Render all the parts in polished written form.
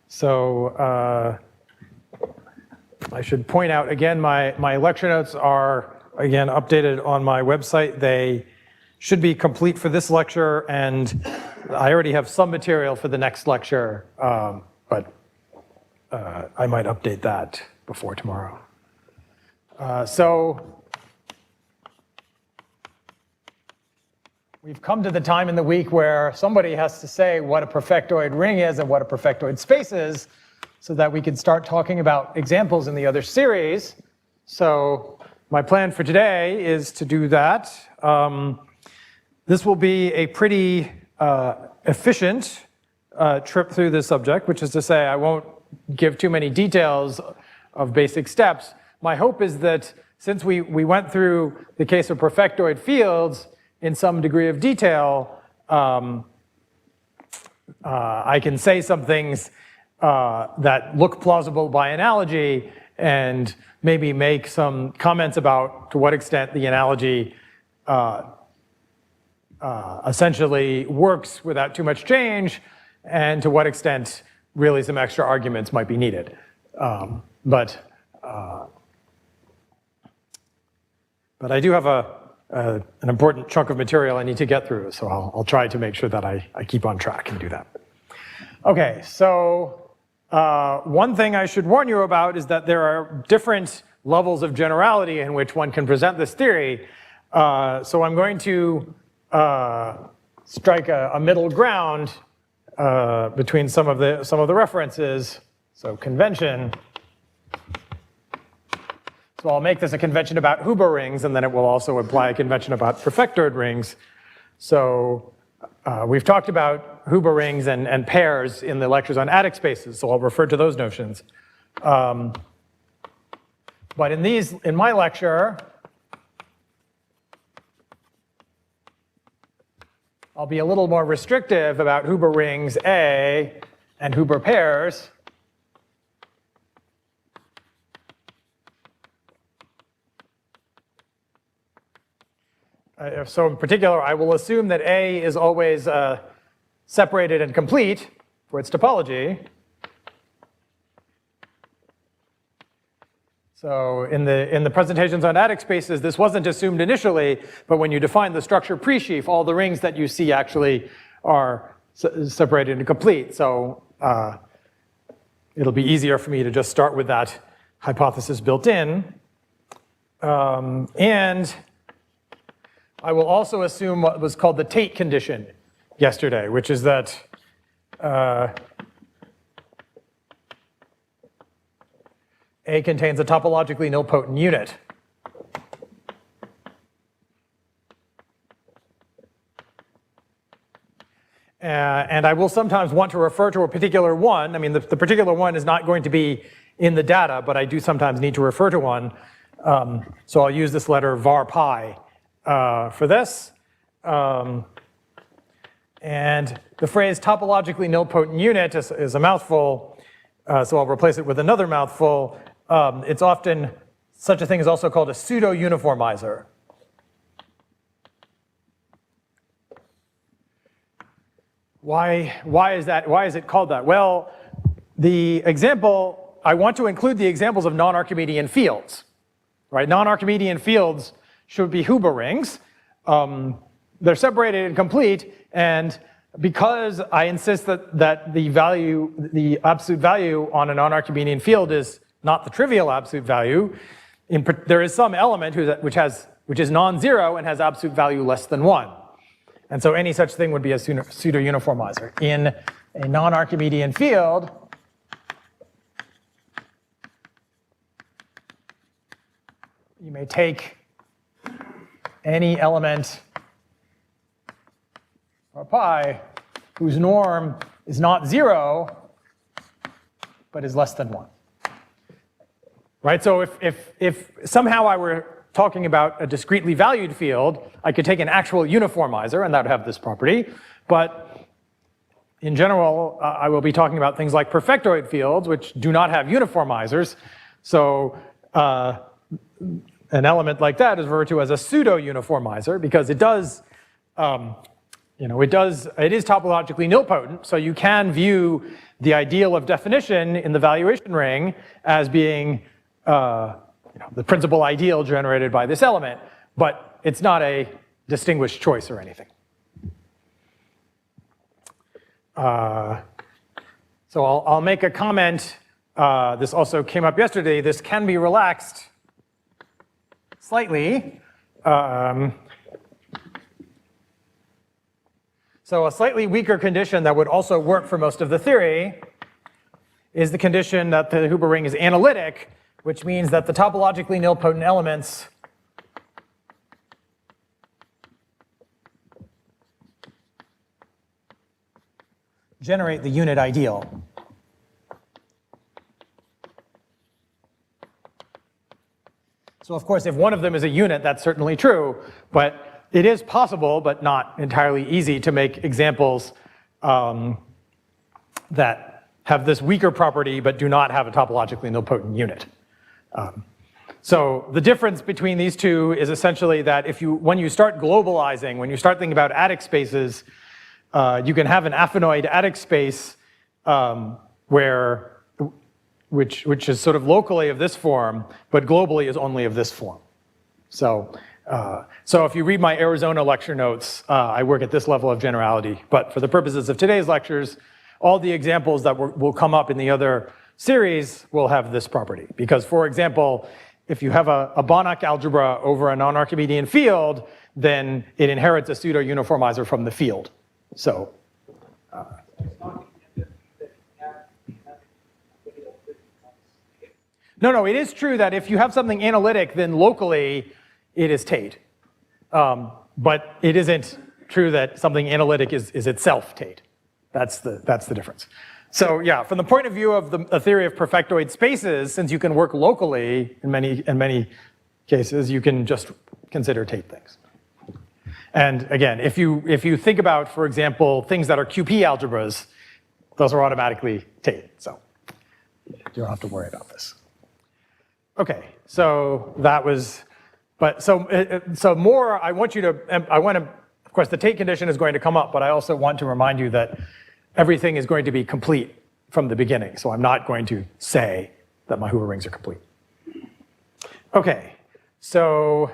So I should point out again, my lecture notes are again updated on my website. They should be complete for this lecture, and I already have some material for the next lecture, but I might update that before tomorrow. So we've come to the time in the week where somebody has to say what a perfectoid ring is and what a perfectoid space is, so that we can start talking about examples in the other series. So my plan for today is to do that. This will be a pretty efficient trip through this subject, which is to say I won't give too many details of basic steps. My hope is that since we went through the case of perfectoid fields in some degree of detail, I can say some things that look plausible by analogy and maybe make some comments about to what extent the analogy essentially works without too much change, and to what extent really some extra arguments might be needed. But I do have an important chunk of material I need to get through, so I'll try to make sure that I keep on track and do that. Okay, so one thing I should warn you about is that there are different levels of generality in which one can present this theory. So I'm going to strike a middle ground between some of the references. So convention. So I'll make this a convention about Huber rings, and then it will also imply a convention about perfectoid rings. So we've talked about Huber rings and pairs in the lectures on adic spaces, so I'll refer to those notions. But in my lecture, I'll be a little more restrictive about Huber rings A and Huber pairs. So in particular, I will assume that A is always separated and complete for its topology. So in the presentations on adic spaces, this wasn't assumed initially, but when you define the structure pre-sheaf, all the rings that you see actually are separated and complete. So it'll be easier for me to just start with that hypothesis built in. And I will also assume what was called the Tate condition yesterday, which is that A contains a topologically nilpotent unit. And I will sometimes want to refer to a particular one. I mean, the particular one is not going to be in the data, but I do sometimes need to refer to one. So I'll use this letter var pi for this. And the phrase topologically nilpotent unit is a mouthful, so I'll replace it with another mouthful. It's often, such a thing is also called a pseudo-uniformizer. Why is that? Why is it called that? Well, the example, I want to include the examples of non-Archimedean fields, right? Non-Archimedean fields should be Huber rings. They're separated and complete, and because I insist that the absolute value on a non-Archimedean field is not the trivial absolute value, there is some element which is non-zero and has absolute value less than 1. And so any such thing would be a pseudo-uniformizer. In a non-Archimedean field, you may take any element or pi whose norm is not 0 but is less than 1. Right? So if somehow I were talking about a discretely valued field, I could take an actual uniformizer and that would have this property. But in general, I will be talking about things like perfectoid fields, which do not have uniformizers. So an element like that is referred to as a pseudo-uniformizer because it does it is topologically nilpotent, so you can view the ideal of definition in the valuation ring as being the principal ideal generated by this element, but it's not a distinguished choice or anything. So I'll make a comment. This also came up yesterday. This can be relaxed slightly. So a slightly weaker condition that would also work for most of the theory is the condition that the Huber ring is analytic, which means that the topologically nilpotent elements generate the unit ideal. So of course, if one of them is a unit, that's certainly true, but it is possible, but not entirely easy, to make examples that have this weaker property but do not have a topologically nilpotent unit. So the difference between these two is essentially that when you start globalizing, when you start thinking about adic spaces, you can have an affinoid adic space which is sort of locally of this form, but globally is only of this form. So if you read my Arizona lecture notes, I work at this level of generality. But for the purposes of today's lectures, all the examples that will come up in the other series will have this property. Because, for example, if you have a Banach algebra over a non-Archimedean field, then it inherits a pseudo-uniformizer from the field. So. No, it is true that if you have something analytic, then locally it is Tate. But it isn't true that something analytic is itself Tate. That's the difference. So yeah, from the point of view of the theory of perfectoid spaces, since you can work locally in many cases, you can just consider Tate things. And again, if you think about, for example, things that are QP algebras, those are automatically Tate. So you don't have to worry about this. Okay, so that was. But so more, I want to, of course, the Tate condition is going to come up, but I also want to remind you that everything is going to be complete from the beginning. So I'm not going to say that my Hoover rings are complete. Okay, so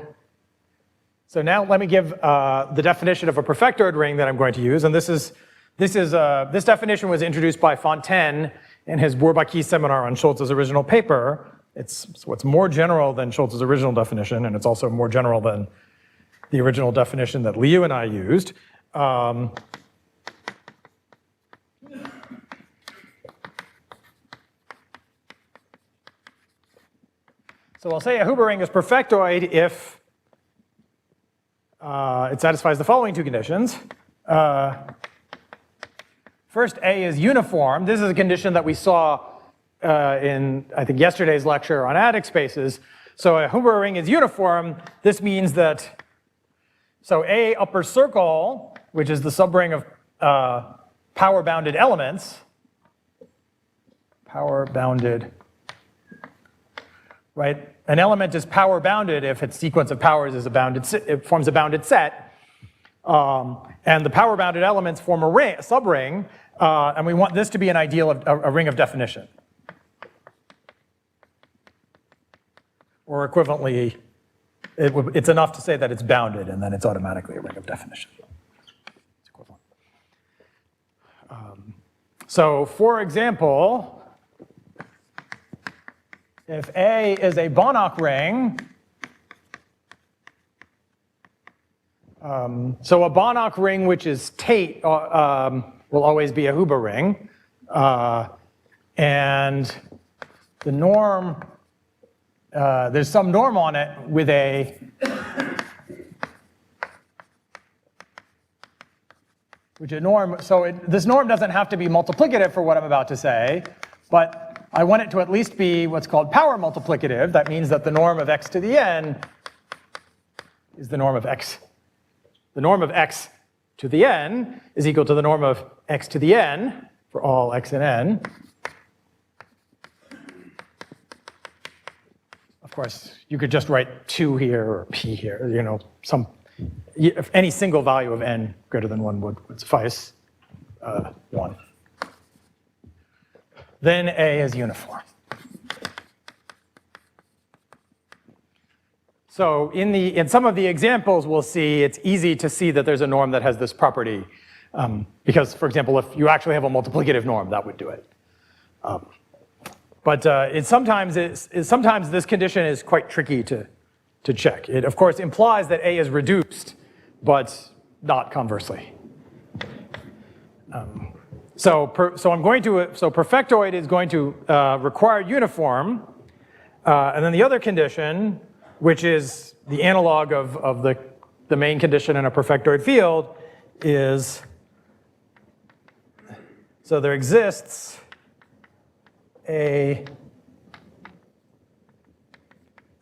now let me give the definition of a perfectoid ring that I'm going to use, and this definition was introduced by Fontaine in his Bourbaki seminar on Schultz's original paper. It's more general than Schultz's original definition, and it's also more general than the original definition that Liu and I used. So I'll say a Huber ring is perfectoid if it satisfies the following two conditions. First, A is uniform. This is a condition that we saw in, I think, yesterday's lecture on adic spaces. So a Huber ring is uniform. This means that, so A upper circle, which is the subring of power-bounded elements, power-bounded, right? An element is power-bounded if its sequence of powers is it forms a bounded set. And the power-bounded elements form a subring, and we want this to be an ideal of a ring of definition. Or equivalently, it's enough to say that it's bounded, and then it's automatically a ring of definition. It's equivalent. So, for example, if A is a Banach ring, so a Banach ring which is Tate will always be a Huber ring, and the norm. There's some norm on it with a norm. So this norm doesn't have to be multiplicative for what I'm about to say, but I want it to at least be what's called power multiplicative. That means that the norm of x to the n is the norm of x. The norm of x to the n is equal to the norm of x to the n for all x and n. Of course, you could just write 2 here or p here, if any single value of n greater than 1 would suffice, 1. Then A is uniform. So in some of the examples we'll see, it's easy to see that there's a norm that has this property. Because, for example, if you actually have a multiplicative norm, that would do it. But sometimes this condition is quite tricky to check. It, of course, implies that A is reduced, but not conversely. So perfectoid is going to require uniform. And then the other condition, which is the analog of the main condition in a perfectoid field, is, so there exists a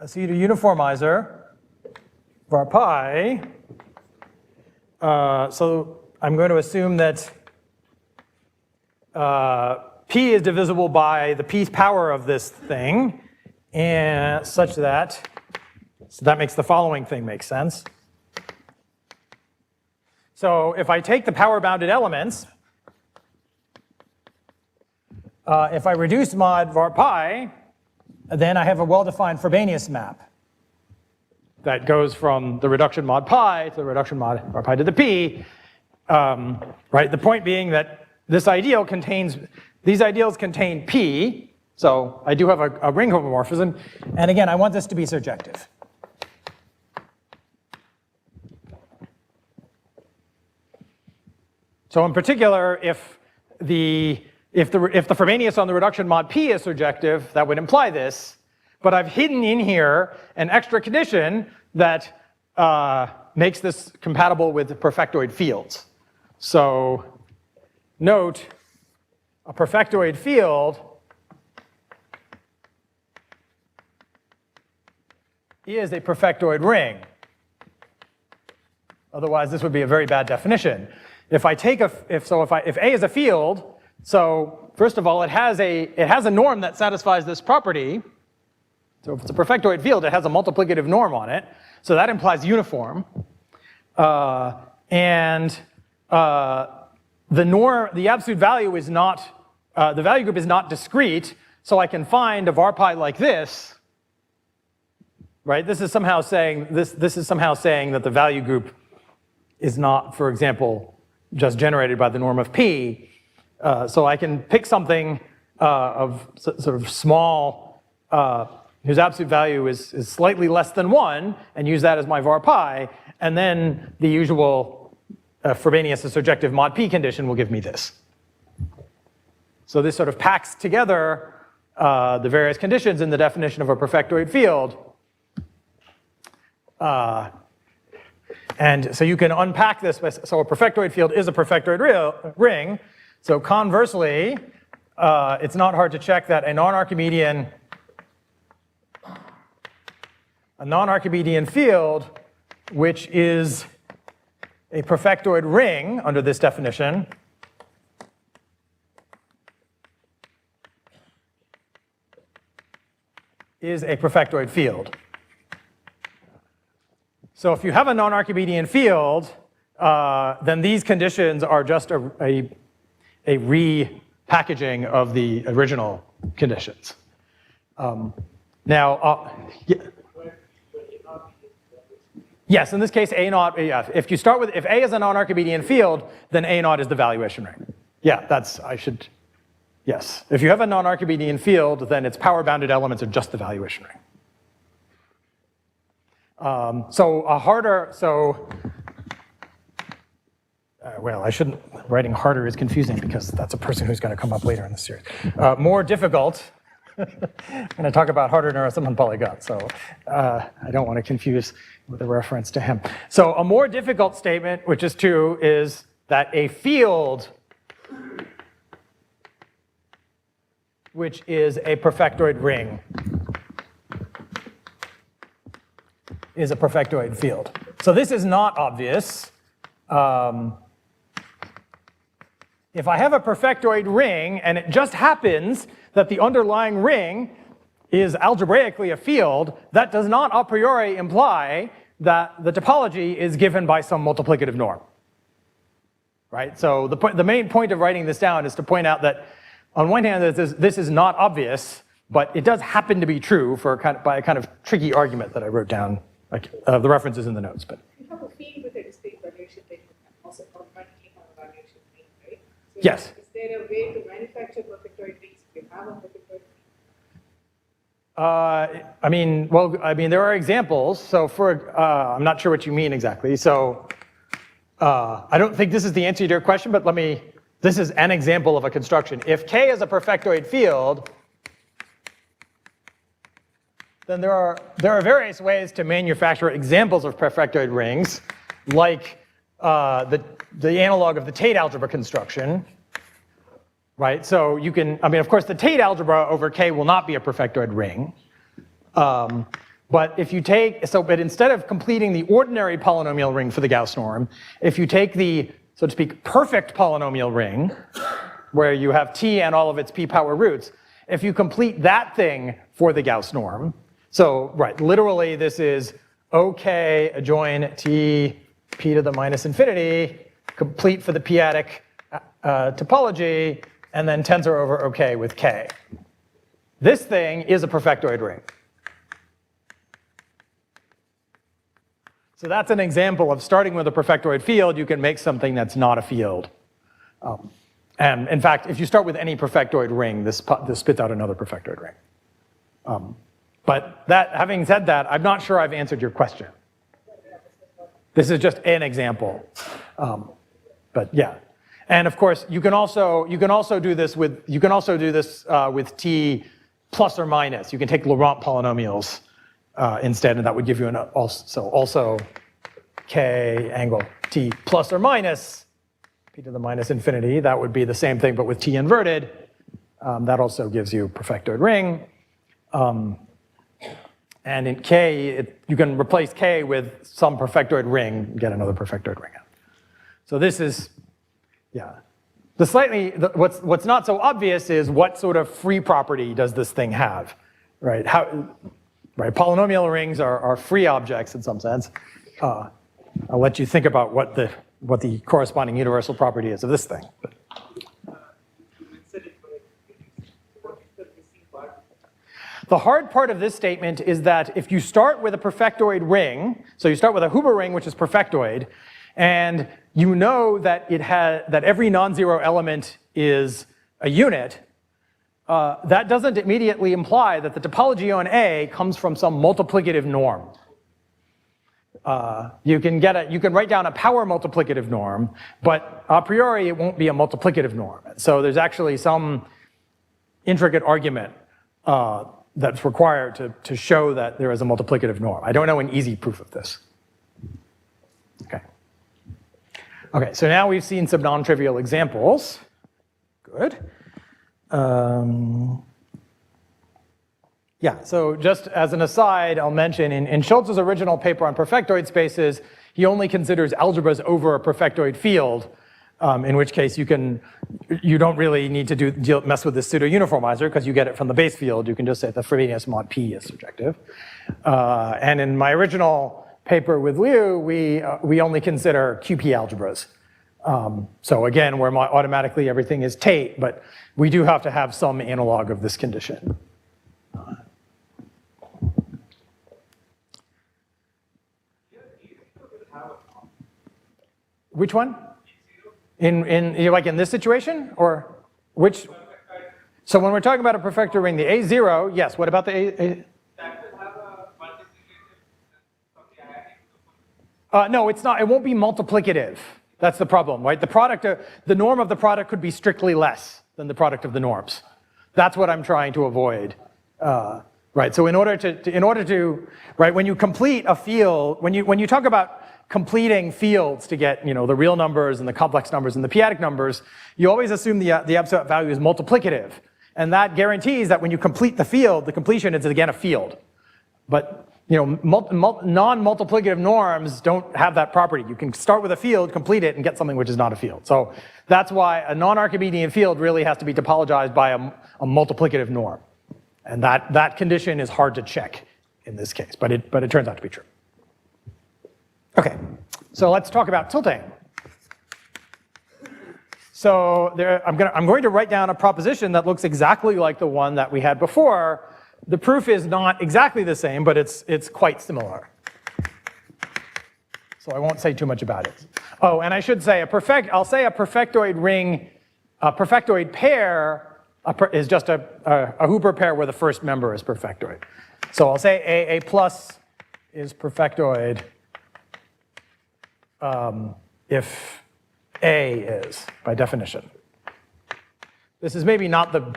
pseudo-uniformizer var pi. So I'm going to assume that p is divisible by the p's power of this thing, and such that, so that makes the following thing make sense. So if I take the power-bounded elements, if I reduce mod var pi, then I have a well-defined Frobenius map that goes from the reduction mod pi to the reduction mod var pi to the p. Right? The point being that these ideals contain p, so I do have a ring homomorphism, and again, I want this to be surjective. So in particular, if the Frobenius on the reduction mod p is surjective, that would imply this. But I've hidden in here an extra condition that makes this compatible with the perfectoid fields. So note, a perfectoid field is a perfectoid ring. Otherwise, this would be a very bad definition. If I take if A is a field, so first of all, it has a norm that satisfies this property. So if it's a perfectoid field, it has a multiplicative norm on it. So that implies uniform. The absolute value is not, the value group is not discrete. So I can find a var pi like this. Right? This is somehow saying that the value group is not, for example, just generated by the norm of p. So I can pick something of sort of small, whose absolute value is slightly less than 1, and use that as my var pi, and then the usual Frobenius surjective mod p condition will give me this. So this sort of packs together the various conditions in the definition of a perfectoid field. And so you can unpack this. So a perfectoid field is a perfectoid ring. So conversely, it's not hard to check that a non-Archimedean field, which is a perfectoid ring under this definition, is a perfectoid field. So if you have a non-Archimedean field, then these conditions are just a repackaging of the original conditions. Yes, in this case, A naught, yeah, if you start with, if A is a non-Archimedean field, then A naught is the valuation ring. Yeah, yes. If you have a non-Archimedean field, then its power-bounded elements are just the valuation ring. Writing harder is confusing because that's a person who's going to come up later in the series. More difficult, I'm going to talk about harder neurosymbol polygon, so I don't want to confuse with a reference to him. So a more difficult statement, which is true, is that a field which is a perfectoid ring is a perfectoid field. So this is not obvious. If I have a perfectoid ring and it just happens that the underlying ring is algebraically a field, that does not a priori imply that the topology is given by some multiplicative norm. Right? So the main point of writing this down is to point out that on one hand, this is not obvious, but it does happen to be true by a kind of tricky argument that I wrote down, like the references in the notes. But you have a field with a discrete valuation that you can also automatically have a valuation field, right? So yes. Is there a way to manufacture perfectoid rings if you have a perfectoid ring? There are examples. So I'm not sure what you mean exactly. So I don't think this is the answer to your question, but this is an example of a construction. If K is a perfectoid field, then there are various ways to manufacture examples of perfectoid rings, like the analog of the Tate algebra construction, right? So you can, of course, the Tate algebra over K will not be a perfectoid ring. But if you but instead of completing the ordinary polynomial ring for the Gauss norm, if you take the, so to speak, perfect polynomial ring, where you have T and all of its P power roots, if you complete that thing for the Gauss norm, so, right, literally this is OK adjoin T P to the minus infinity, complete for the p-adic topology, and then tensor over OK with K. This thing is a perfectoid ring. So that's an example of starting with a perfectoid field, you can make something that's not a field. And in fact, if you start with any perfectoid ring, this spits out another perfectoid ring. But having said that, I'm not sure I've answered your question. This is just an example. But yeah. And of course, you can also do this with T plus or minus. You can take Laurent polynomials instead, and that would give you also K angle T plus or minus P to the minus infinity. That would be the same thing, but with T inverted. That also gives you a perfectoid ring. And in K, you can replace K with some perfectoid ring, and get another perfectoid ring out. So this is, yeah. What's not so obvious is what sort of free property does this thing have, right? Right, polynomial rings are free objects in some sense. I'll let you think about what the corresponding universal property is of this thing. But. The hard part of this statement is that if you start with a perfectoid ring, so you start with a Huber ring, which is perfectoid, and you know that that every non-zero element is a unit, that doesn't immediately imply that the topology on A comes from some multiplicative norm. You can write down a power multiplicative norm, but a priori it won't be a multiplicative norm. So there's actually some intricate argument that's required to show that there is a multiplicative norm. I don't know an easy proof of this. Okay, so now we've seen some non-trivial examples. Good. Yeah, so just as an aside, I'll mention in Schultz's original paper on perfectoid spaces, he only considers algebras over a perfectoid field, in which case you don't really need to mess with this pseudo-uniformizer because you get it from the base field. You can just say the Frobenius mod P is surjective. And in my original paper with Liu, we only consider QP algebras. So again, where automatically everything is Tate, but we do have to have some analog of this condition. Which one? Like in this situation, or which? So when we're talking about a perfectoid ring, the A0, yes. What about the A? That will have a multiplicative from the IIT. No, it's not. It won't be multiplicative. That's the problem, right? The norm of the product could be strictly less than the product of the norms. That's what I'm trying to avoid, right? So in order to, right, when you complete a field, when you talk about completing fields to get, the real numbers and the complex numbers and the p-adic numbers, you always assume the absolute value is multiplicative. And that guarantees that when you complete the field, the completion is again a field. But non-multiplicative norms don't have that property. You can start with a field, complete it, and get something which is not a field. So that's why a non-Archimedean field really has to be topologized by a multiplicative norm. And that condition is hard to check in this case, but it turns out to be true. Okay, so let's talk about tilting. So I'm going to write down a proposition that looks exactly like the one that we had before. The proof is not exactly the same, but it's quite similar. So I won't say too much about it. Oh, and I should say I'll say a perfectoid ring, a perfectoid pair is just a Hooper pair where the first member is perfectoid. So I'll say A plus is perfectoid if A is, by definition. This is maybe not the,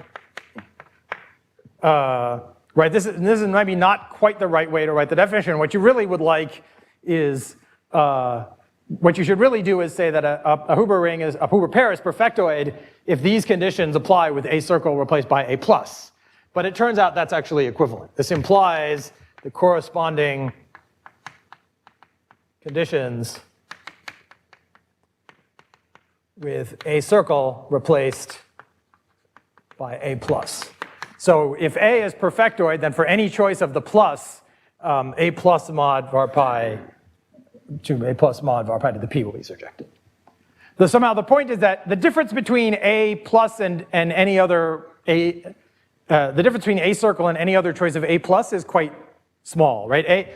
right, this is maybe not quite the right way to write the definition. What you really would like is, what you should really do is say that a Hooper pair is perfectoid if these conditions apply with A circle replaced by A plus. But it turns out that's actually equivalent. This implies the corresponding conditions with A circle replaced by A plus. So if A is perfectoid, then for any choice of the plus, A plus mod var pi to A plus mod var pi to the p will be surjected. So somehow the point is that the difference between A plus and any other the difference between A circle and any other choice of A plus is quite small, right?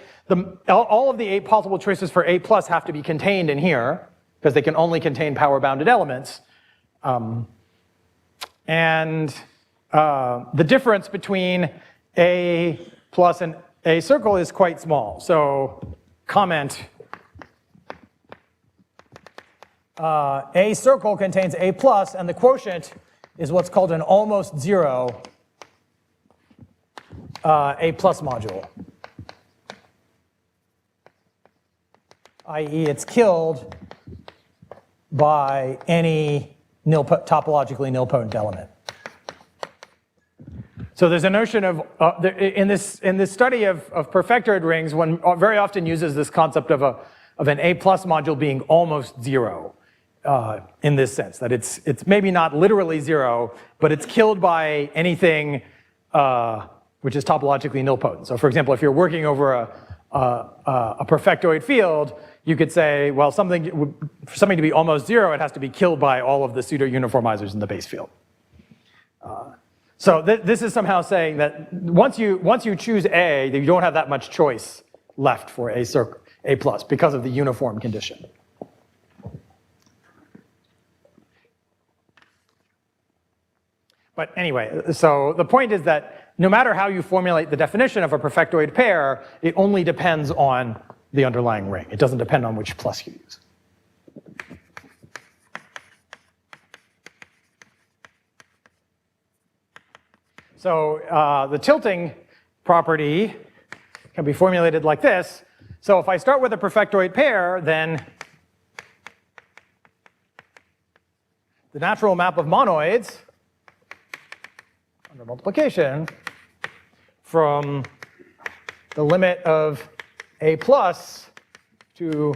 All of the 8 possible choices for A plus have to be contained in here, because they can only contain power-bounded elements. The difference between A plus and A circle is quite small. So comment, A circle contains A plus, and the quotient is what's called an almost zero A plus module. i.e. it's killed by any topologically nilpotent element. So there's a notion of, in this study of perfectoid rings, one very often uses this concept of an A plus module being almost zero in this sense, that it's maybe not literally zero, but it's killed by anything which is topologically nilpotent. So for example, if you're working over a perfectoid field, you could say, well, for something to be almost zero, it has to be killed by all of the pseudo-uniformizers in the base field. So this is somehow saying that once you choose A, you don't have that much choice left for A plus because of the uniform condition. But anyway, so the point is that no matter how you formulate the definition of a perfectoid pair, it only depends on the underlying ring. It doesn't depend on which plus you use. So the tilting property can be formulated like this. So if I start with a perfectoid pair, then the natural map of monoids under multiplication from the limit of A plus to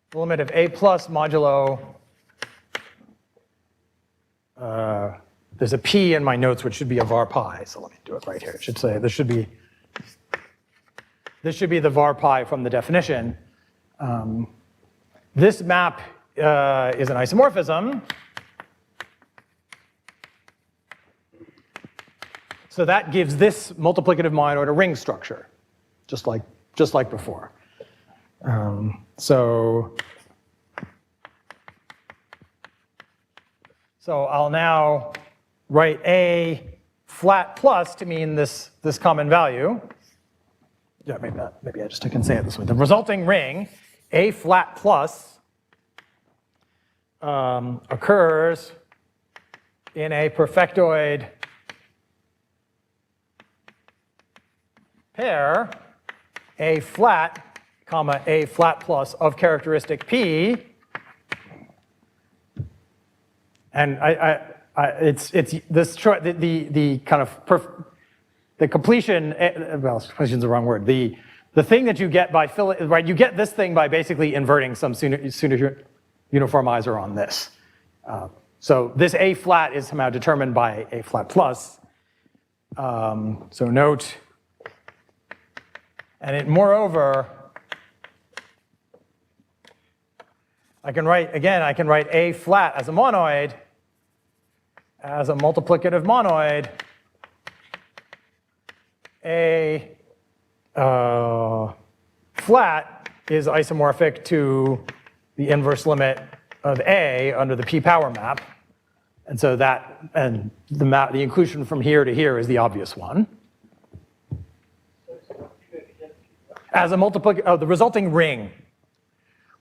the limit of A plus modulo, there's a p in my notes which should be a var pi, so let me do it right here. It should say this should be the var pi from the definition. This map is an isomorphism. So that gives this multiplicative monoid a ring structure, just like before. So I'll now write A flat plus to mean this common value. Yeah, maybe I can say it this way. The resulting ring, A flat plus, occurs in a perfectoid pair, A flat, comma, A flat plus of characteristic P. And it's this the kind of the completion. Well, completion is the wrong word. The thing that you get by filling, right? You get this thing by basically inverting some pseudo-uniformizer on this. So this A flat is somehow determined by A flat plus. So note. And moreover, I can write A flat as a monoid, as a multiplicative monoid. A flat is isomorphic to the inverse limit of A under the p power map. And so the inclusion from here to here is the obvious one. As a the resulting ring,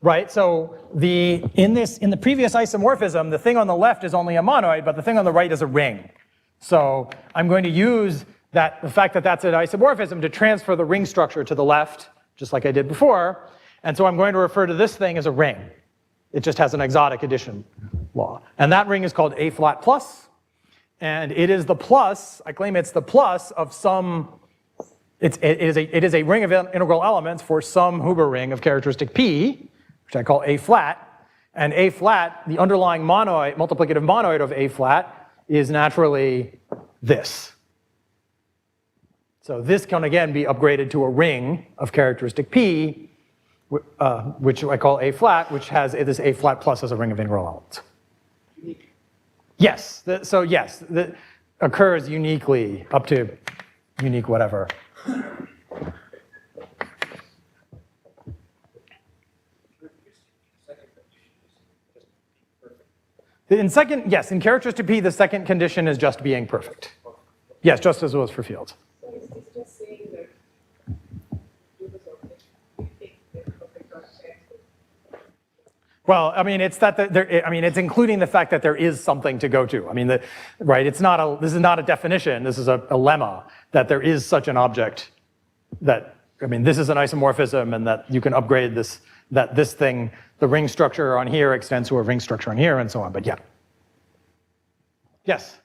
right? So in the previous isomorphism, the thing on the left is only a monoid, but the thing on the right is a ring. So I'm going to use the fact that that's an isomorphism to transfer the ring structure to the left, just like I did before. And so I'm going to refer to this thing as a ring. It just has an exotic addition law. And that ring is called A flat plus. And it is the plus, I claim it's the plus of some, it is a ring of integral elements for some Huber ring of characteristic P, which I call A flat. And A flat, the underlying monoid, multiplicative monoid of A flat, is naturally this. So this can again be upgraded to a ring of characteristic P, which I call A flat, which has this A flat plus as a ring of integral elements. Unique. Yes, that occurs uniquely up to unique whatever. In characteristic P, the second condition is just being perfect. Yes, just as it was for fields. So is this just saying that do this operation, you think that perfect dot stands for? Well, I mean, it's including the fact that there is something to go to. I mean, this is not a definition. This is a lemma that there is such an object that, I mean, this is an isomorphism and that you can upgrade this, that this thing, the ring structure on here extends to a ring structure on here and so on, but yeah. Yes?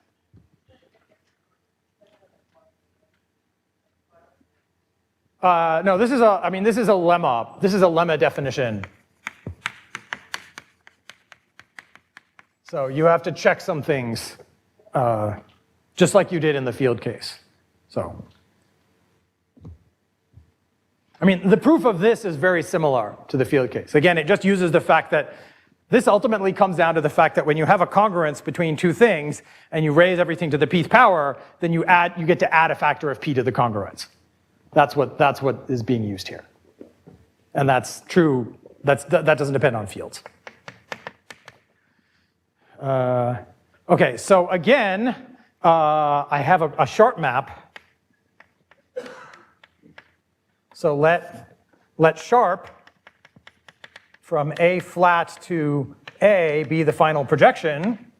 No, this is a lemma. This is a lemma definition. So you have to check some things, just like you did in the field case. So, I mean, the proof of this is very similar to the field case. Again, it just uses the fact that this ultimately comes down to the fact that when you have a congruence between two things and you raise everything to the pth power, then you get to add a factor of p to the congruence. That's what is being used here. And that's true, that doesn't depend on fields. Okay, so again, I have a sharp map. So let sharp from A flat to A be the final projection.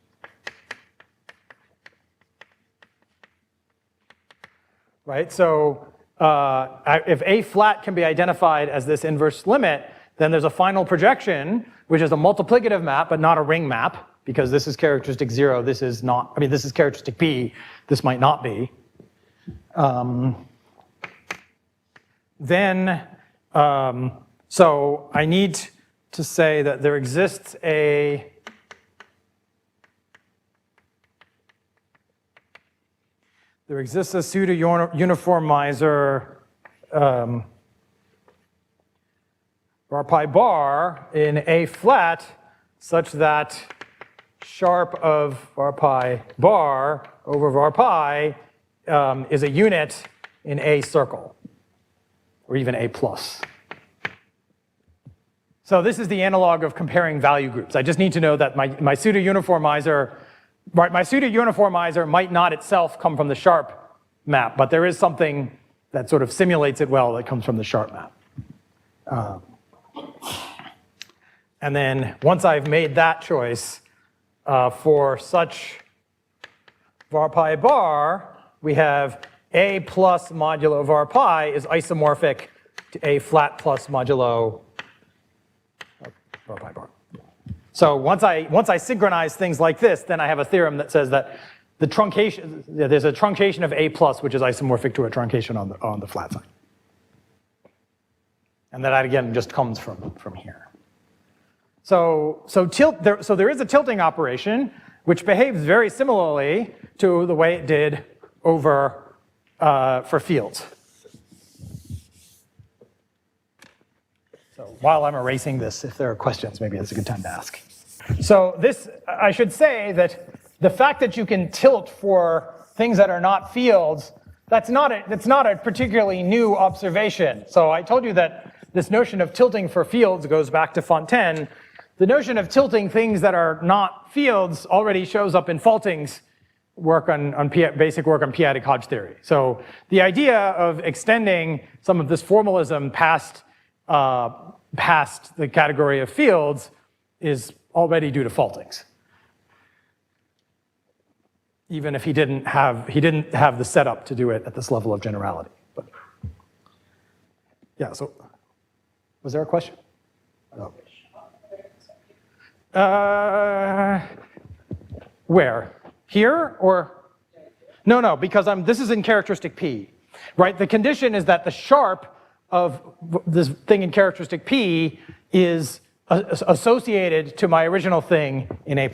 Right, so if A flat can be identified as this inverse limit, then there's a final projection, which is a multiplicative map, but not a ring map, because this is characteristic 0, this is not, I mean, this is characteristic P, this might not be. So I need to say that there exists a pseudo-uniformizer var pi bar in A flat such that sharp of var pi bar over var pi is a unit in A circle, or even A plus. So this is the analog of comparing value groups. I just need to know that my pseudo-uniformizer, right, my pseudo-uniformizer might not itself come from the sharp map, but there is something that sort of simulates it well that comes from the sharp map. And then once I've made that choice for such var pi bar, we have A plus modulo var pi is isomorphic to A flat plus modulo var pi bar. So once I synchronize things like this, then I have a theorem that says that the truncation, there's a truncation of A plus, which is isomorphic to a truncation on the flat side. And that again just comes from here. So there is a tilting operation which behaves very similarly to the way it did over for fields. while I'm erasing this, if there are questions, maybe it's a good time to ask. So this, I should say that the fact that you can tilt for things that are not fields, that's not a particularly new observation. So I told you that this notion of tilting for fields goes back to Fontaine. The notion of tilting things that are not fields already shows up in Falting's work on basic work on p-adic Hodge theory. So the idea of extending some of this formalism past the category of fields is already due to Falting's, even if he didn't have the setup to do it at this level of generality. But yeah, so was there a question? No. Where? Here or? No, because this is in characteristic P, right? The condition is that the sharp of this thing in characteristic P is associated to my original thing in A+.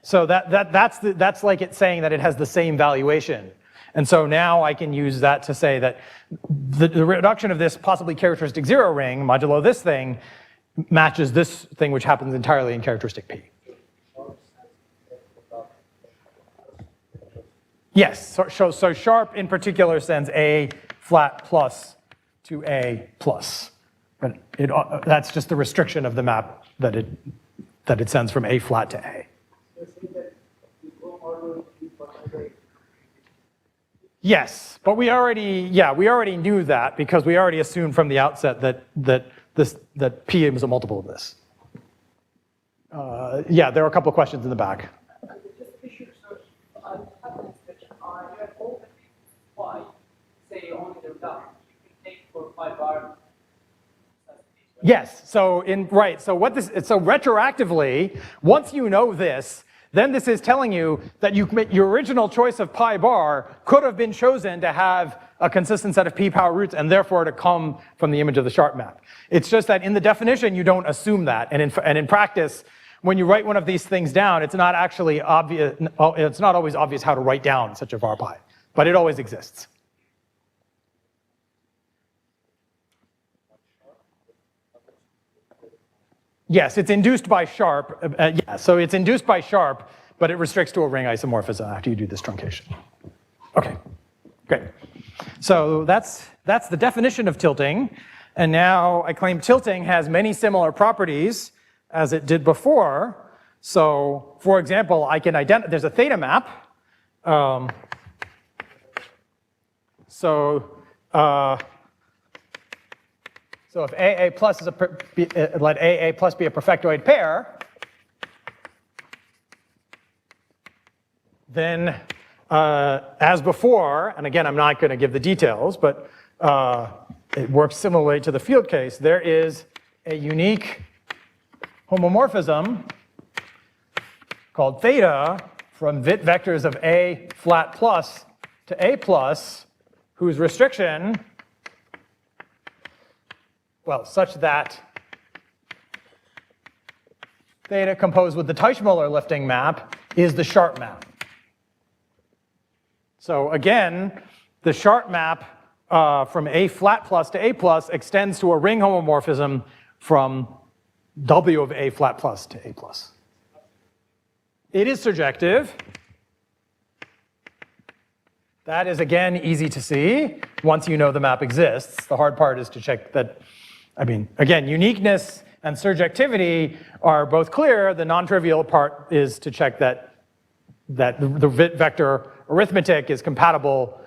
So that's like it saying that it has the same valuation. And so now I can use that to say that the reduction of this possibly characteristic zero ring, modulo this thing, matches this thing which happens entirely in characteristic P. Yes, so sharp in particular sends A flat plus to A plus. But that's just the restriction of the map that it sends from A flat to A. Yes, but we already knew that because we already assumed from the outset that P is a multiple of this. Yeah, there are a couple of questions in the back. Yes, so retroactively, once you know this, then this is telling you that your original choice of pi bar could have been chosen to have a consistent set of p power roots and therefore to come from the image of the sharp map. It's just that in the definition you don't assume that, and in practice, when you write one of these things down, it's not actually obvious. It's not always obvious how to write down such a var pi, but it always exists. Yes, it's induced by sharp. Yeah, so it's induced by sharp, but it restricts to a ring isomorphism after you do this truncation. Okay, great. So that's the definition of tilting. And now I claim tilting has many similar properties as it did before. So for example, I can there's a theta map. So if AA plus is let AA plus be a perfectoid pair, then as before, and again, I'm not going to give the details, but it works similarly to the field case. There is a unique homomorphism called theta from Witt vectors of A flat plus to A plus, whose restriction, well, such that theta composed with the Teichmuller lifting map is the sharp map. So again, the sharp map from A flat plus to A plus extends to a ring homomorphism from W of A flat plus to A plus. It is surjective. That is, again, easy to see once you know the map exists. The hard part is to check that, I mean, again, uniqueness and surjectivity are both clear. The non-trivial part is to check that the Witt vector arithmetic is compatible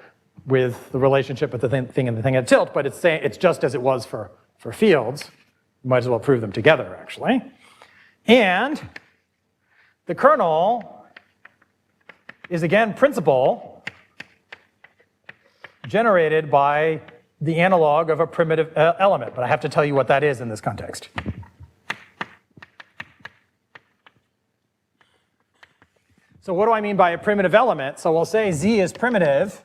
with the relationship with the thing and the thing at tilt, but it's just as it was for fields. You might as well prove them together, actually. And the kernel is, again, principal generated by the analog of a primitive element, but I have to tell you what that is in this context. So what do I mean by a primitive element? So we'll say Z is primitive.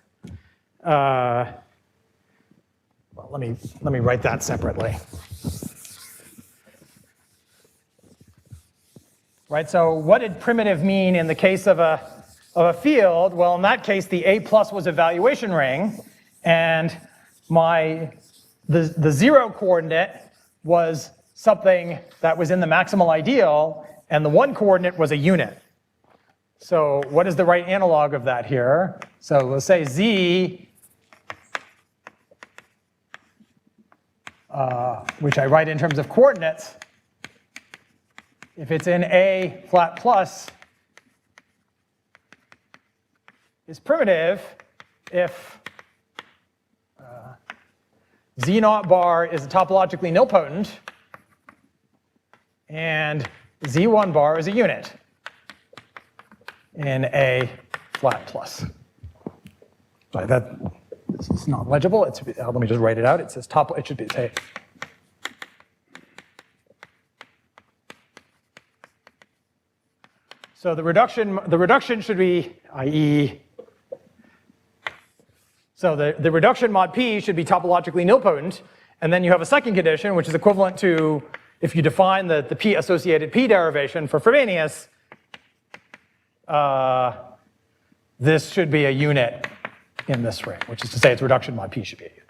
Well, let me write that separately. Right, so what did primitive mean in the case of a field? Well, in that case, the A plus was a valuation ring, and the zero coordinate was something that was in the maximal ideal, and the 1 coordinate was a unit. So what is the right analog of that here? So let's say Z, which I write in terms of coordinates, if it's in A flat plus, is primitive if Z naught bar is topologically nilpotent and Z1 bar is a unit in A flat plus. Sorry, this is not legible. Let me just write it out. It says it should be say. So the reduction should be, i.e., so the reduction mod P should be topologically nilpotent, and then you have a second condition, which is equivalent to if you define the P associated P derivation for Frobenius, this should be a unit in this ring, which is to say its reduction mod P should be a unit.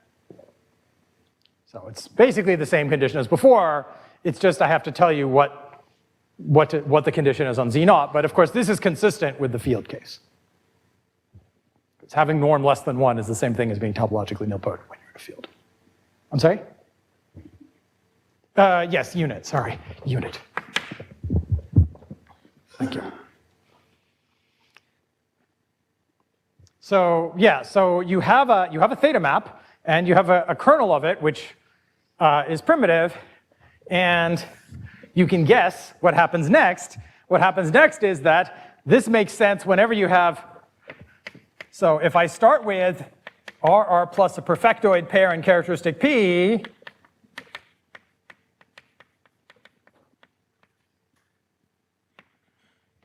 So it's basically the same condition as before. It's just I have to tell you what the condition is on Z naught, but of course this is consistent with the field case. It's having norm less than 1 is the same thing as being topologically nilpotent when you're in a field. I'm sorry? Yes, unit, sorry, unit. Thank you. So yeah, so you have a theta map, and you have a kernel of it, which is primitive, and you can guess what happens next. What happens next is that this makes sense whenever you have, so if I start with RR plus a perfectoid pair and characteristic P,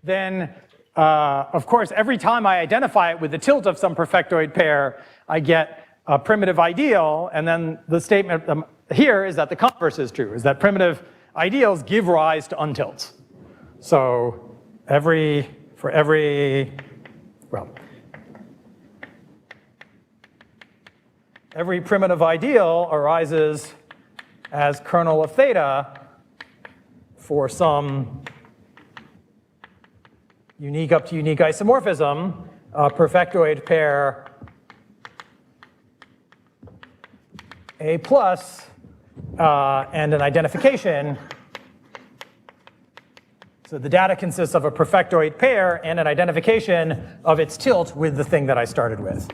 then of course every time I identify it with the tilt of some perfectoid pair, I get a primitive ideal, and then the statement here is that the converse is true, is that primitive ideals give rise to untilts. So every primitive ideal arises as kernel of theta for some unique up to unique isomorphism, perfectoid pair A plus and an identification. So the data consists of a perfectoid pair and an identification of its tilt with the thing that I started with.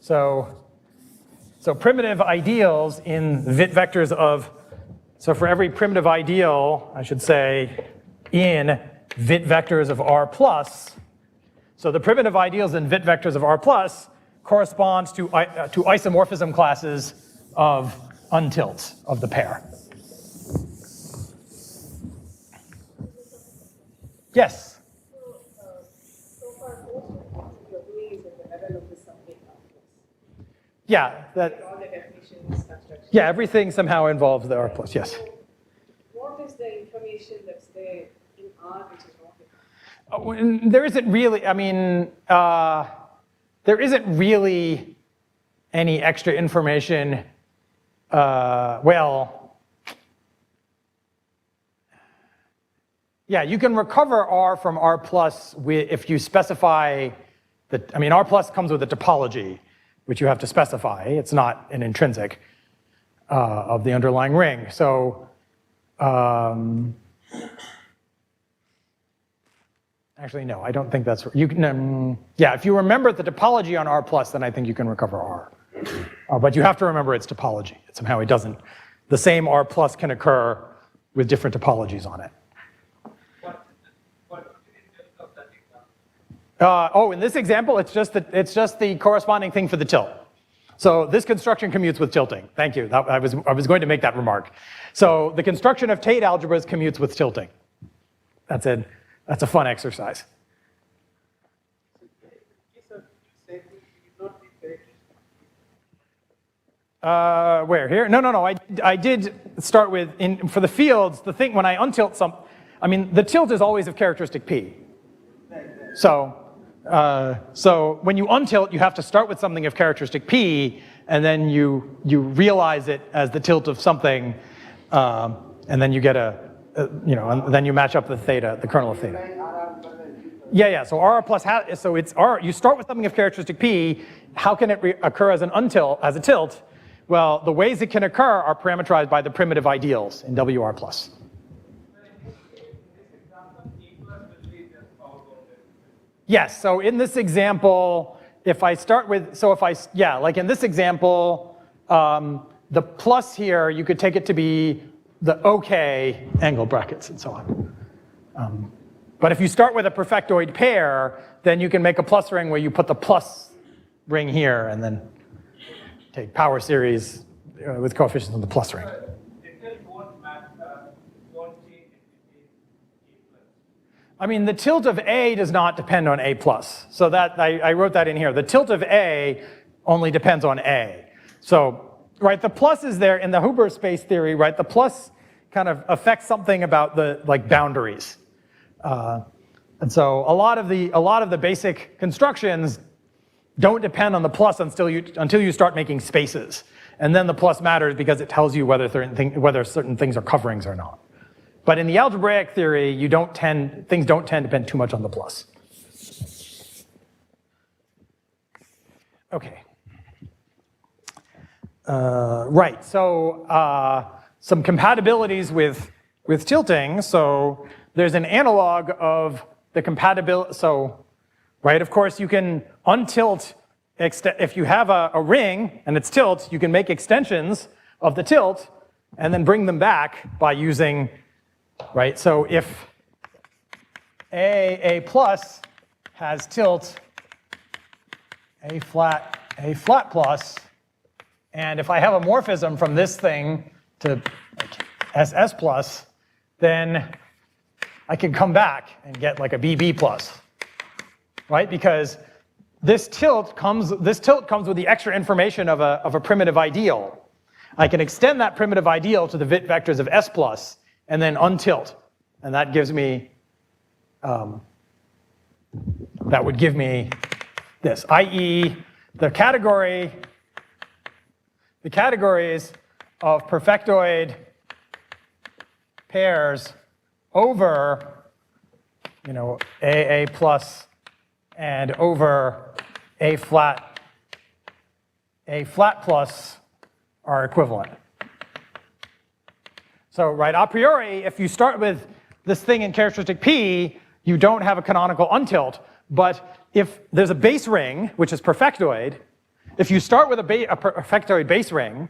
So primitive ideals in Witt vectors of, so for every primitive ideal, I should say, in Witt vectors of R plus, so the primitive ideals in Witt vectors of R plus corresponds to isomorphism classes of untilts of the pair. Yes? So far, most of your doing is at the level of the something else. Yeah, All the definitions, constructions. yeah, everything somehow involves the R plus, yes. What is the information that's there in R which is wrong? There isn't really, I mean, there isn't really any extra information. Well, yeah, you can recover R from R plus if you specify that, I mean, R plus comes with a topology, which you have to specify. It's not an intrinsic of the underlying ring. So, actually, no, I don't think that's, you can, yeah, if you remember the topology on R plus, then I think you can recover R. But you have to remember its topology. Somehow it doesn't, the same R plus can occur with different topologies on it. In this example, it's just the corresponding thing for the tilt. So this construction commutes with tilting. Thank you. I was going to make that remark. So the construction of Tate algebras commutes with tilting. That's it. That's a fun exercise. Where here? No. I did start with for the fields. The thing when I untilt some, I mean the tilt is always of characteristic P. So So when you untilt, you have to start with something of characteristic P, and then you realize it as the tilt of something, and then you get and then you match up the theta, the kernel of theta. Yeah. So R plus so it's R. You start with something of characteristic P. How can it occur as a tilt? Well, the ways it can occur are parameterized by the primitive ideals in WR plus. Yes, so in this example, if I start with, like in this example, the plus here, you could take it to be the OK angle brackets and so on. But if you start with a perfectoid pair, then you can make a plus ring where you put the plus ring here and then take power series with coefficients of the plus ring. I mean, the tilt of A does not depend on A plus. So that I wrote that in here. The tilt of A only depends on A. So, right, the plus is there in the Huber space theory, right? The plus kind of affects something about the boundaries. And so a lot of the basic constructions don't depend on the plus until you start making spaces. And then the plus matters because it tells you whether certain things are coverings or not. But in the algebraic theory, things don't tend to depend too much on the plus. Okay. Right, so some compatibilities with tilting. So there's an analog of the compatibility. So, right, of course, you can untilt, if you have a ring and it's tilt, you can make extensions of the tilt and then bring them back by using, right, so if A plus has tilt A flat plus, and if I have a morphism from this thing to like SS plus, then I can come back and get like a BB plus, right? Because this tilt comes with the extra information of a primitive ideal. I can extend that primitive ideal to the Witt vectors of S plus and then untilt, and that gives me that would give me this, i.e. the categories of perfectoid pairs over, AA plus and over A flat plus are equivalent. So, right, a priori, if you start with this thing in characteristic P, you don't have a canonical untilt. But if there's a base ring, which is perfectoid, if you start with a perfectoid base ring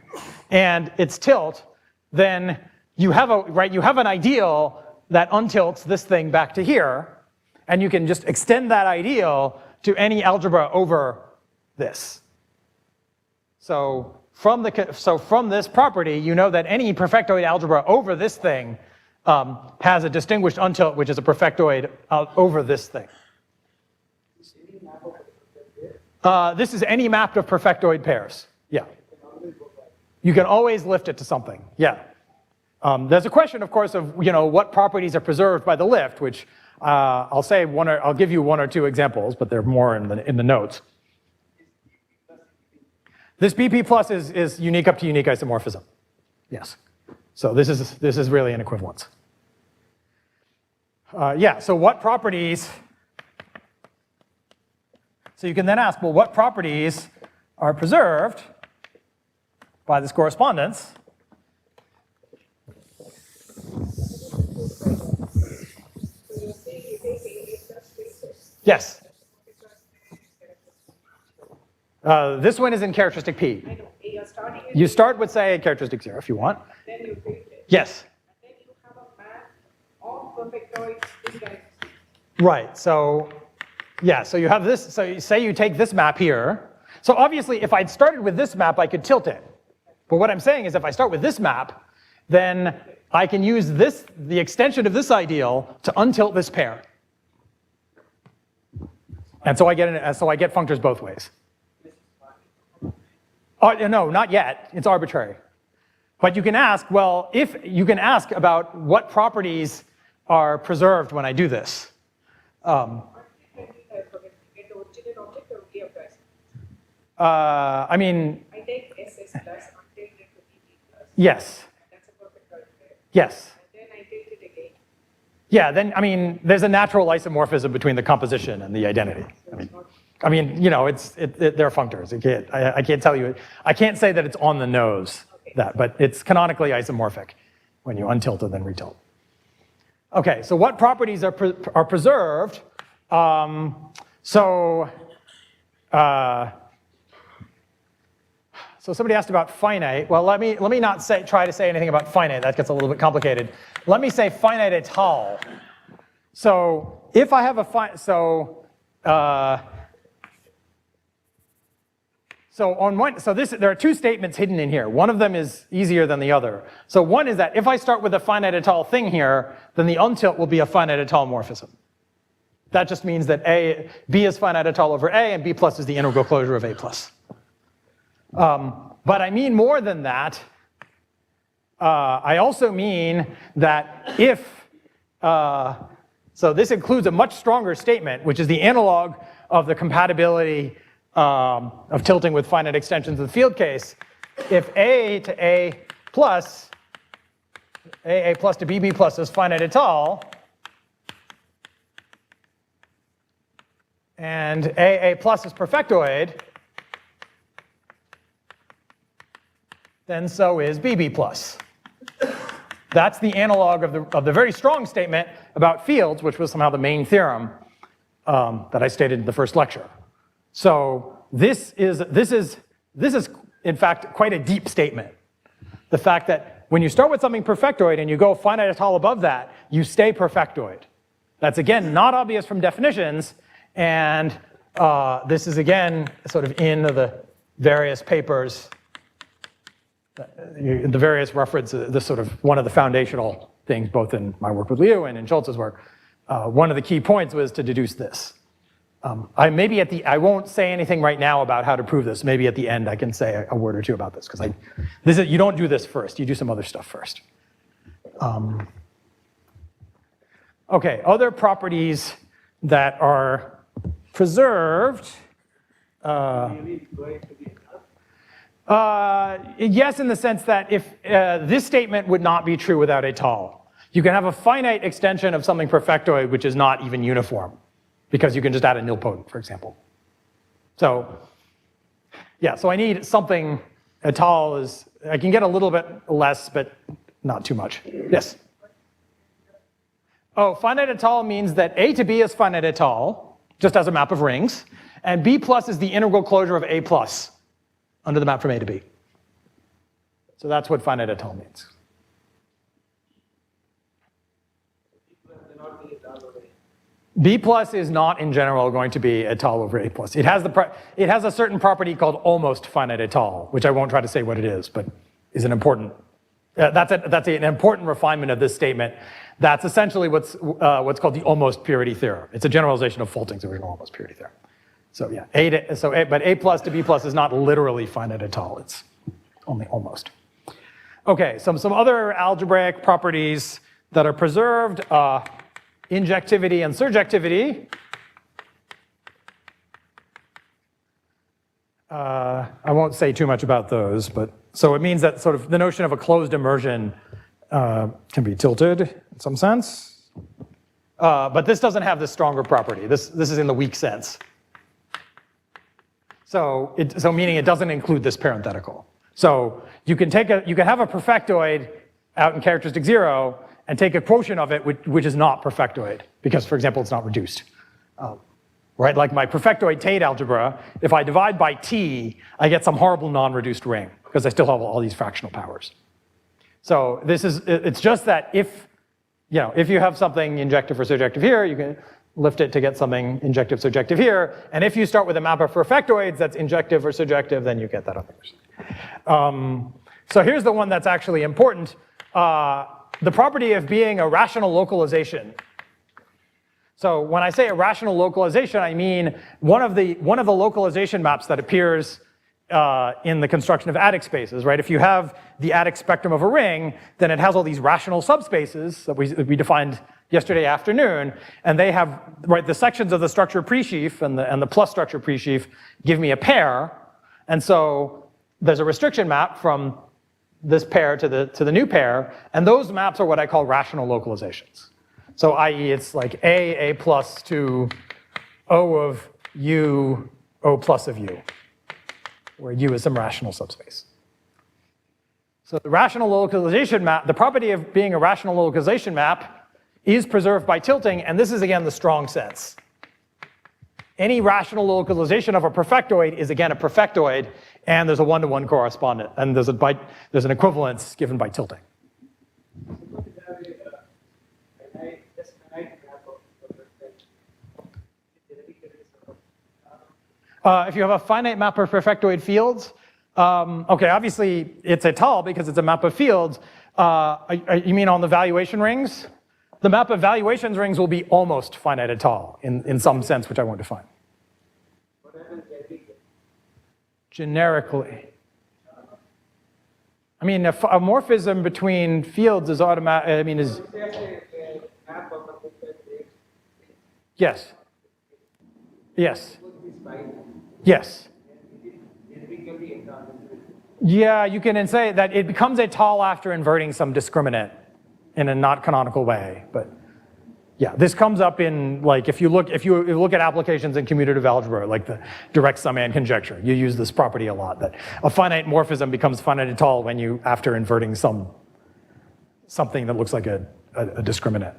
and it's tilt, then you have an ideal that untilts this thing back to here, and you can just extend that ideal to any algebra over this. So from this property, you know that any perfectoid algebra over this thing has a distinguished untilt, which is a perfectoid over this thing. This is any map of perfectoid pairs. Yeah. You can always lift it to something. Yeah. There's a question, of course, of what properties are preserved by the lift, which I'll give you one or two examples, but they're more in the notes. This BP plus is unique up to unique isomorphism. Yes. So this is really an equivalence. So what properties? So you can then ask, well, what properties are preserved by this correspondence? Yes. This one is in characteristic P. I know. You're starting You start with, say, characteristic 0 if you want. then you take it. Yes. And then you have a map of perfectoids in characteristic. Right. So, yeah. So you have this. So you say you take this map here. So obviously, if I'd started with this map, I could tilt it. But what I'm saying is, if I start with this map, then I can use the extension of this ideal to untilt this pair. And so I get functors both ways. Oh, no, not yet. It's arbitrary. But you can ask, well, you can ask about what properties are preserved when I do this. I mean, I take SS plus until it to BB plus. yes, That's a perfectoid pair. yes. And then I take it again. Yeah, then, I mean, there's a natural isomorphism between the composition and the identity. I mean, you know, they're functors. I can't tell you, I can't say that it's on the nose, that, but it's canonically isomorphic when you untilt and then retilt. Okay, so what properties are preserved? So somebody asked about finite. Well, let me not try to say anything about finite. That gets a little bit complicated. Let me say finite et al. So if I have a there are two statements hidden in here. One of them is easier than the other. So one is that if I start with a finite et al. Thing here, then the untilt will be a finite et al. Morphism. That just means that B is finite et al. Over A, and B plus is the integral closure of A plus. But I mean more than that. I also mean that if, so this includes a much stronger statement, which is the analog of the compatibility of tilting with finite extensions of the field case. If A to A plus to BB plus is finite et al., and AA plus is perfectoid, then so is BB plus. That's the analog of the very strong statement about fields, which was somehow the main theorem that I stated in the first lecture. So this is in fact quite a deep statement. The fact that when you start with something perfectoid and you go finite et al. Above that, you stay perfectoid. That's again not obvious from definitions, and this is again sort of in the various papers, the various references, this sort of one of the foundational things, both in my work with Liu and in Schultz's work. One of the key points was to deduce this. I won't say anything right now about how to prove this. Maybe at the end I can say a word or two about this, because you don't do this first. You do some other stuff first. Okay, other properties that are preserved. Yes, in the sense that if this statement would not be true without et al. You can have a finite extension of something perfectoid which is not even uniform, because you can just add a nilpotent, for example. So, yeah, so I need something et al. I can get a little bit less, but not too much. Yes? Oh, finite et al. Means that A to B is finite et al., just as a map of rings, and B plus is the integral closure of A plus under the map from A to B. So that's what finite et al. Means. B plus is not in general going to be et al. Over A plus. It has a certain property called almost finite et al., which I won't try to say what it is, but is an important. That's an important refinement of this statement. That's essentially what's called the almost purity theorem. It's a generalization of Folting's original almost purity theorem. So yeah, but A plus to B plus is not literally finite et al. It's only almost. Okay, some other algebraic properties that are preserved. Injectivity and surjectivity. I won't say too much about those, but so it means that sort of the notion of a closed immersion can be tilted in some sense. But this doesn't have this stronger property. This is in the weak sense. So meaning it doesn't include this parenthetical. So you can have a perfectoid out in characteristic 0 and take a quotient of it which is not perfectoid, because, for example, it's not reduced. Right, like my perfectoid Tate algebra, if I divide by t, I get some horrible non-reduced ring, because I still have all these fractional powers. So it's just that if you have something injective or surjective here, you can lift it to get something injective, surjective here, and if you start with a map of perfectoids that's injective or surjective, then you get that other person. So here's the one that's actually important. The property of being a rational localization. So when I say a rational localization, I mean one of the localization maps that appears in the construction of adic spaces, right? If you have the adic spectrum of a ring, then it has all these rational subspaces that we defined yesterday afternoon, and they have, right, the sections of the structure presheaf and the plus structure presheaf give me a pair, And so there's a restriction map from this pair to the new pair, and those maps are what I call rational localizations. So i.e. it's like A plus to O of U, O plus of U, where U is some rational subspace. So the rational localization map, the property of being a rational localization map is preserved by tilting, and this is again the strong sense. Any rational localization of a perfectoid is again a perfectoid, and there's a one-to-one correspondent, and there's an equivalence given by tilting. If you have a finite map of perfectoid fields, okay, obviously it's étale because it's a map of fields. You mean on the valuation rings? The map of valuations rings will be almost finite étale in some sense, which I won't define. Generically. I mean, a morphism between fields is automatic, I mean, is... Yes. Yes. Yes. Yeah, you can say that it becomes étale after inverting some discriminant in a not canonical way, but yeah, this comes up in, like, if you look at applications in commutative algebra, like the direct sum and conjecture, you use this property a lot, that a finite morphism becomes finite étale when you, after inverting something that looks like a discriminant.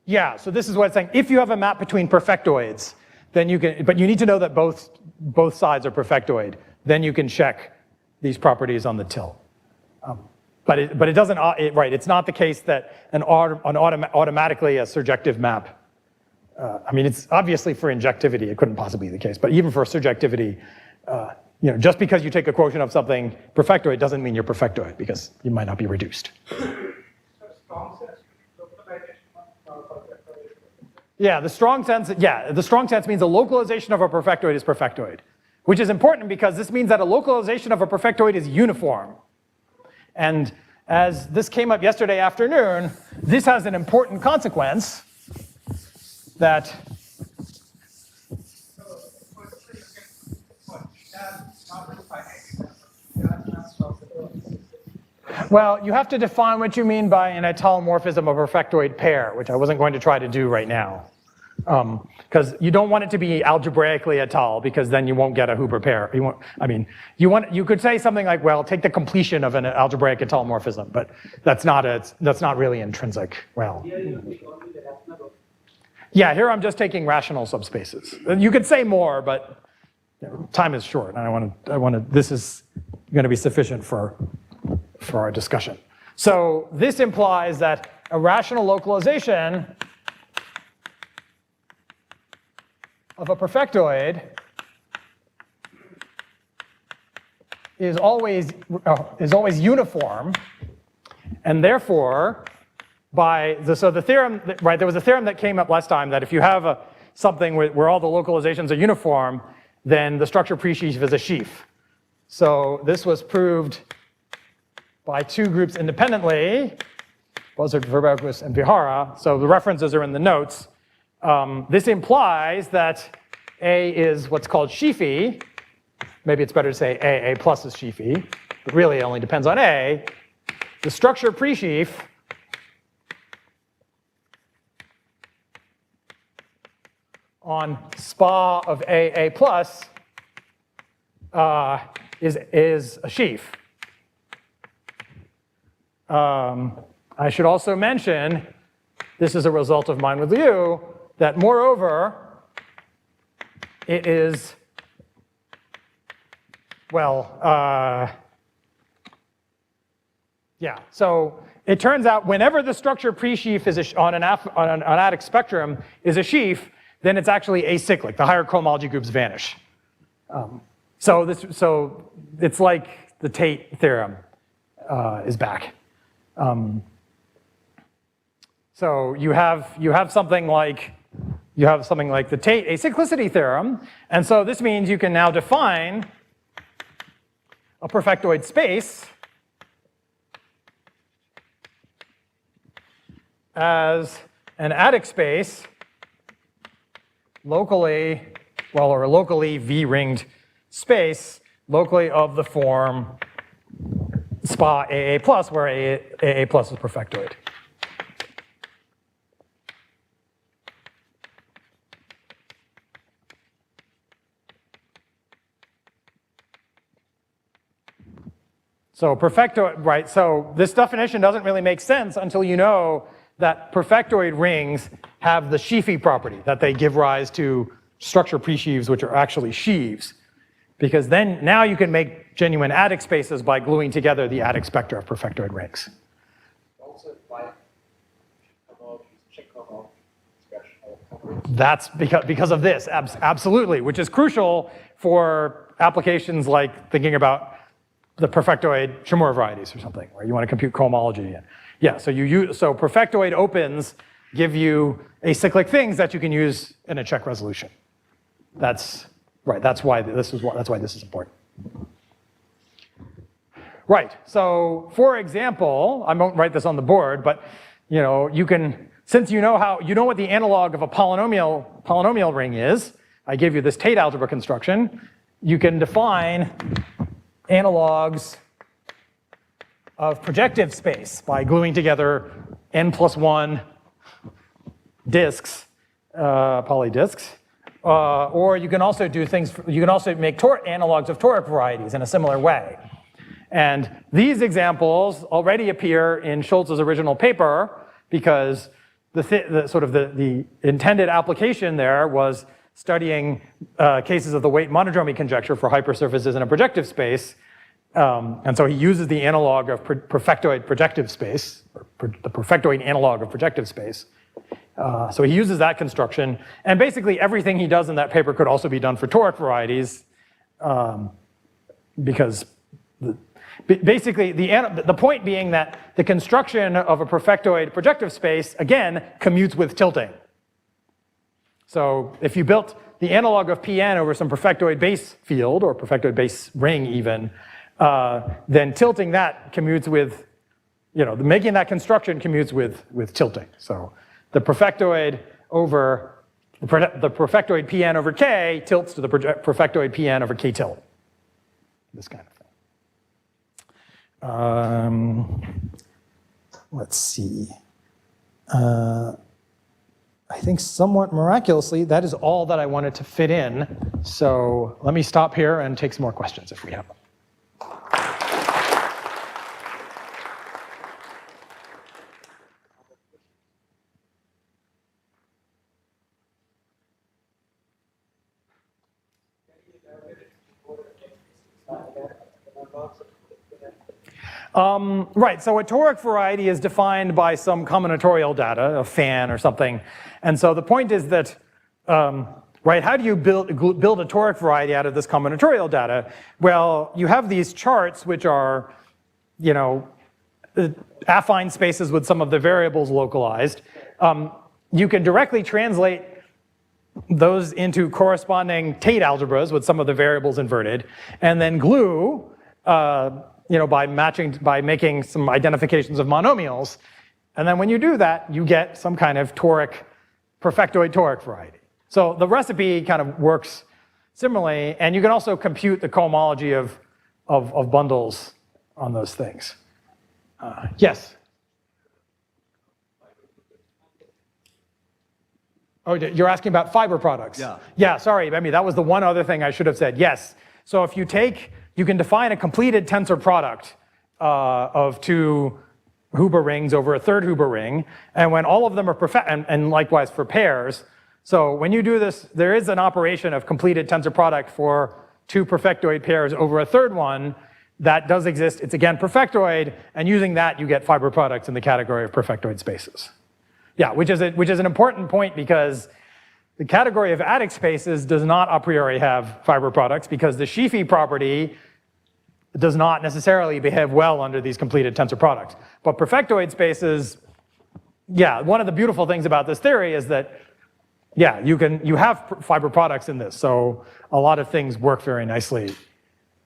Yeah, so this is what it's saying. If you have a map between perfectoids, then you can, but you need to know that both sides are perfectoid. Then you can check these properties on the till. But it doesn't, right, it's not the case that automatically a surjective map, I mean, it's obviously for injectivity, it couldn't possibly be the case, but even for surjectivity, you know, just because you take a quotient of something perfectoid doesn't mean you're perfectoid, because you might not be reduced. Yeah, the strong sense means a localization of a perfectoid is perfectoid, which is important because this means that a localization of a perfectoid is uniform. And as this came up yesterday afternoon, this has an important consequence that well, you have to define what you mean by an étale morphism of a perfectoid pair, which I wasn't going to try to do right now. Because you don't want it to be algebraically étale, because then you won't get a Huber pair. You could say something like, well, take the completion of an algebraic étale morphism, but that's not really intrinsic. Well, yeah, here I'm just taking rational subspaces. You could say more, but time is short, and this is going to be sufficient for our discussion. So this implies that a rational localization of a perfectoid is always uniform, and therefore, so the theorem, right? There was a theorem that came up last time that if you have something where all the localizations are uniform, then the structure pre-sheaf is a sheaf. So this was proved by two groups independently, Buzzard, Verberquist, and Vihara. So the references are in the notes. This implies that A is what's called sheafy. Maybe it's better to say A plus is sheafy, but really it only depends on A. The structure pre-sheaf on SPA of A plus is a sheaf. I should also mention, this is a result of mine with Liu, that moreover, it is, well, yeah, so it turns out whenever the structure pre-sheaf is on an adic spectrum is a sheaf, then it's actually acyclic. The higher cohomology groups vanish. So it's like the Tate theorem is back. So you have something like the Tate acyclicity theorem, and so this means you can now define a perfectoid space as an adic space locally, well, or a locally V-ringed space, locally of the form SPA AA plus, where AA plus is perfectoid. So perfectoid, right, so this definition doesn't really make sense until you know that perfectoid rings have the sheafy property, that they give rise to structure presheaves which are actually sheaves. Because then, now you can make genuine adic spaces by gluing together the adic spectra of perfectoid rings. Also, like Chekhov expression of coverage. That's because of this, absolutely, which is crucial for applications like thinking about the perfectoid Shimura varieties or something, where you want to compute cohomology. Yeah, so so perfectoid opens give you acyclic things that you can use in a check resolution. That's right. That's why this is important. Right. So, for example, I won't write this on the board, but you can, since you know what the analog of a polynomial ring is. I gave you this Tate algebra construction. You can define analogs of projective space by gluing together n+1 disks, polydisks. Or you can also do things, you can also make analogs of toric varieties in a similar way. And these examples already appear in Schultz's original paper because the intended application there was studying cases of the weight monodromy conjecture for hypersurfaces in a projective space. And so he uses the analog of perfectoid projective space, or the perfectoid analog of projective space. So he uses that construction, and basically everything he does in that paper could also be done for toric varieties, because basically the point being that the construction of a perfectoid projective space, again, commutes with tilting. So if you built the analog of Pn over some perfectoid base field, or perfectoid base ring even, then tilting that commutes with, making that construction commutes with tilting. So the perfectoid over the perfectoid Pn over K tilts to the perfectoid Pn over K tilt. This kind of thing. Let's see. I think somewhat miraculously, that is all that I wanted to fit in. So let me stop here and take some more questions if we have them. Right, so a toric variety is defined by some combinatorial data, a fan or something. And so the point is that, right, how do you build a toric variety out of this combinatorial data? Well, you have these charts which are, affine spaces with some of the variables localized. You can directly translate those into corresponding Tate algebras with some of the variables inverted, and then glue, by making some identifications of monomials. And then when you do that, you get some kind of perfectoid toric variety. So the recipe kind of works similarly, and you can also compute the cohomology of bundles on those things. Yes? Oh, you're asking about fiber products? Yeah. Yeah, sorry, I mean, that was the one other thing I should have said. Yes. So if you can define a completed tensor product of two Huber rings over a third Huber ring, and when all of them are and likewise for pairs. So when you do this, there is an operation of completed tensor product for two perfectoid pairs over a third one. That does exist. It's again perfectoid, and using that you get fiber products in the category of perfectoid spaces. Yeah, which is an important point because the category of adic spaces does not a priori have fiber products because the sheafy property does not necessarily behave well under these completed tensor products. But perfectoid spaces, yeah, one of the beautiful things about this theory is that, yeah, you have fiber products in this. So a lot of things work very nicely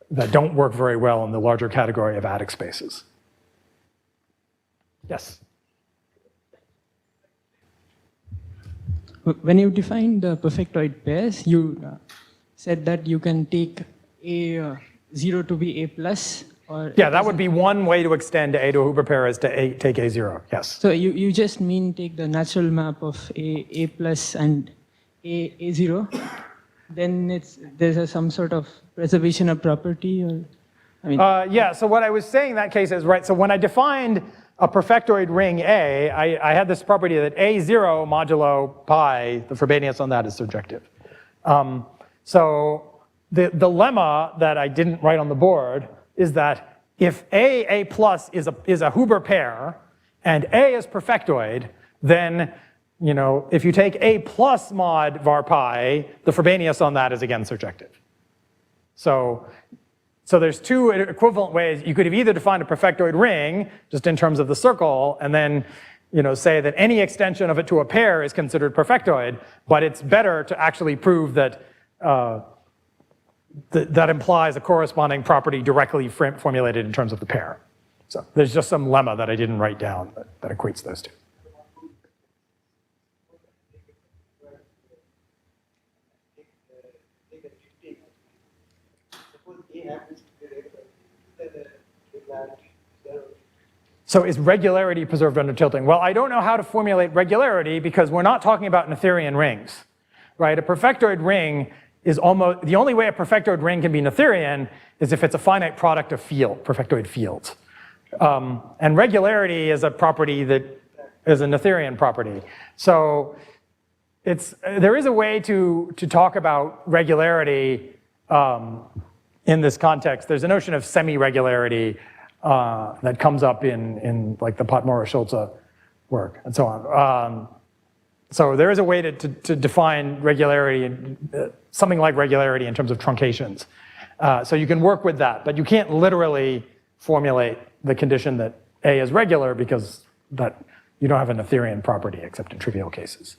that don't work very well in the larger category of adic spaces. Yes? When you defined the perfectoid pairs, you said that you can take A0 to be A plus, or Yeah, that would be one way to extend A to a Huber pair is to take A0, yes. So you just mean take the natural map of A plus and A0, then there's some sort of preservation of property, or I mean. Yeah, so what I was saying in that case is, right, so when I defined a perfectoid ring A, I had this property that A0 modulo pi, the Frobenius on that is surjective. So the lemma that I didn't write on the board is that if A plus is a Huber pair and A is perfectoid, then if you take A plus mod var pi, the Frobenius on that is again surjective. So there's two equivalent ways. You could have either defined a perfectoid ring, just in terms of the circle, and then say that any extension of it to a pair is considered perfectoid, but it's better to actually prove that that implies a corresponding property directly formulated in terms of the pair. So there's just some lemma that I didn't write down that equates those two. So is regularity preserved under tilting? Well, I don't know how to formulate regularity because we're not talking about Noetherian rings, right? A perfectoid ring is almost, the only way a perfectoid ring can be Noetherian is if it's a finite product of perfectoid fields. And regularity is a property that is a Noetherian property. So there is a way to talk about regularity in this context. There's a notion of semi-regularity that comes up in like the Potmora-Schulze work and so on. So there is a way to define regularity, something like regularity in terms of truncations. So you can work with that, but you can't literally formulate the condition that A is regular because that you don't have a Noetherian property except in trivial cases.